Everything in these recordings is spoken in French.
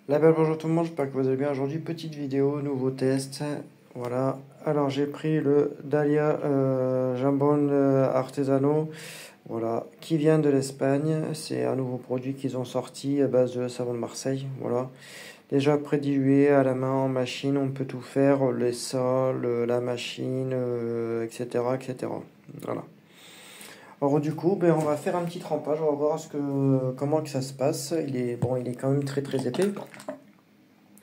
La belle bonjour tout le monde, j'espère que vous allez bien. Aujourd'hui, petite vidéo, nouveau test. Voilà, alors j'ai pris le Dahlia Jambon Artesano, voilà, qui vient de l'Espagne. C'est un nouveau produit qu'ils ont sorti à base de savon de Marseille. Voilà, déjà prédilué à la main en machine, on peut tout faire, les sols, la machine, etc., etc. Voilà. Alors du coup, on va faire un petit trempage, on va voir comment que ça se passe. Il est quand même très très épais.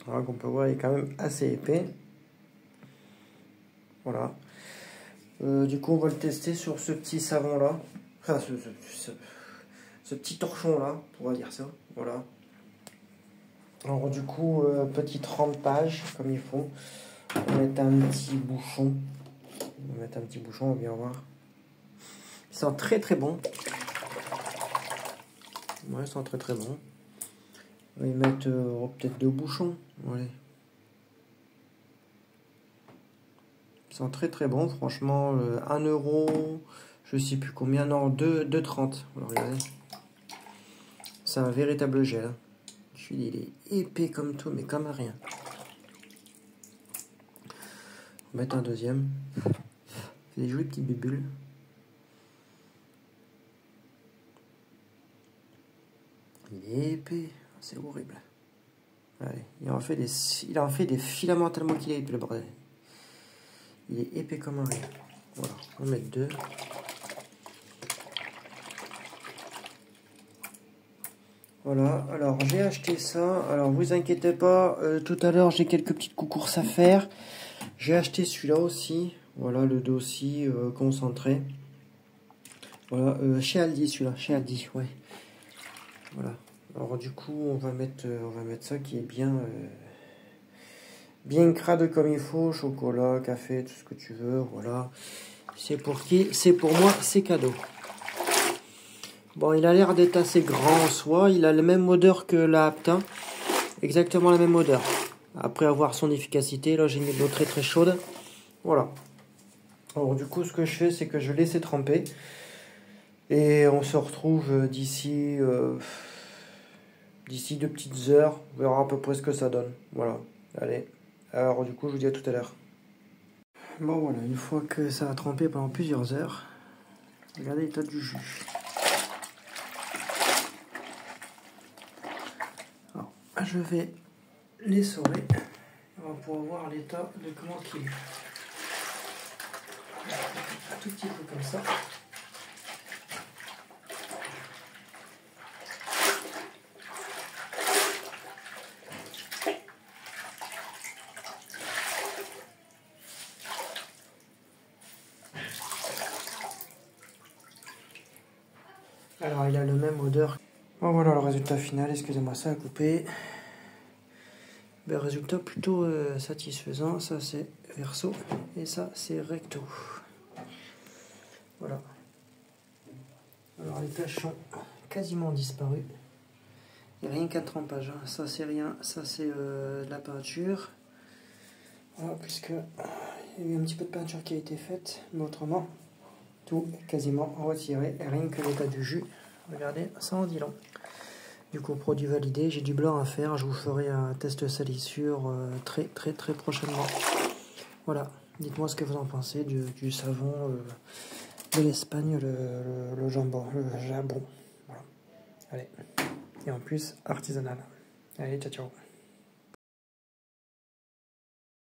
Voilà, qu'on peut voir, il est quand même assez épais. Voilà. Du coup, on va le tester sur ce petit savon là. Enfin, ce petit torchon là, on va dire ça. Voilà. Alors, du coup, petit trempage comme il faut. On va mettre un petit bouchon. On va mettre un petit bouchon, on va bien voir. Il sent très très bon. Ouais, il sent très très bon. On va y mettre peut-être 2 bouchons. Ouais. Ils sont très très bons, franchement, 1 euro, je sais plus combien, non, 2,30. Alors regardez, c'est un véritable gel. Il est épais comme tout, mais comme rien. On va mettre un deuxième. C'est des jolies petites bulles. Il est épais, c'est horrible. Allez, il en fait des filaments tellement qu'il est épais, le bordel. Il est épais comme un rien. Voilà, on va mettre 2. Voilà, alors j'ai acheté ça, alors vous inquiétez pas, tout à l'heure j'ai quelques petites courses à faire. J'ai acheté celui-là aussi, voilà le dossier concentré. Voilà, chez Aldi celui-là, chez Aldi, ouais. Voilà, alors du coup on va mettre ça qui est bien crade comme il faut, chocolat, café, tout ce que tu veux, voilà. C'est pour qui? C'est pour moi, c'est cadeau. Bon, il a l'air d'être assez grand en soi. Il a la même odeur que la Apta. Exactement la même odeur. Après avoir son efficacité, là j'ai mis de l'eau très très chaude. Voilà. Alors du coup, ce que je fais, c'est que je laisse tremper. Et on se retrouve d'ici 2 petites heures. On verra à peu près ce que ça donne. Voilà. Allez. Alors du coup, je vous dis à tout à l'heure. Bon voilà, une fois que ça a trempé pendant plusieurs heures, regardez l'état du jus. Alors, je vais l'essorer. On va pouvoir voir l'état de comment il est. Un tout petit peu comme ça. Alors il a le même odeur. Bon voilà le résultat final, excusez-moi ça a coupé. Ben, résultat plutôt satisfaisant, ça c'est verso et ça c'est recto. Voilà. Alors les taches sont quasiment disparues. Il n'y a rien qu'un trempage, hein. Ça c'est rien, ça c'est de la peinture. Voilà, puisque il y a eu un petit peu de peinture qui a été faite, mais autrement tout est quasiment retiré, et rien que l'état du jus. Regardez, ça en dit long. Du coup, produit validé, j'ai du blanc à faire, je vous ferai un test salissure très prochainement. Voilà, dites-moi ce que vous en pensez du savon de l'Espagne, le jambon, Voilà, allez, et en plus artisanal. Allez, ciao ciao.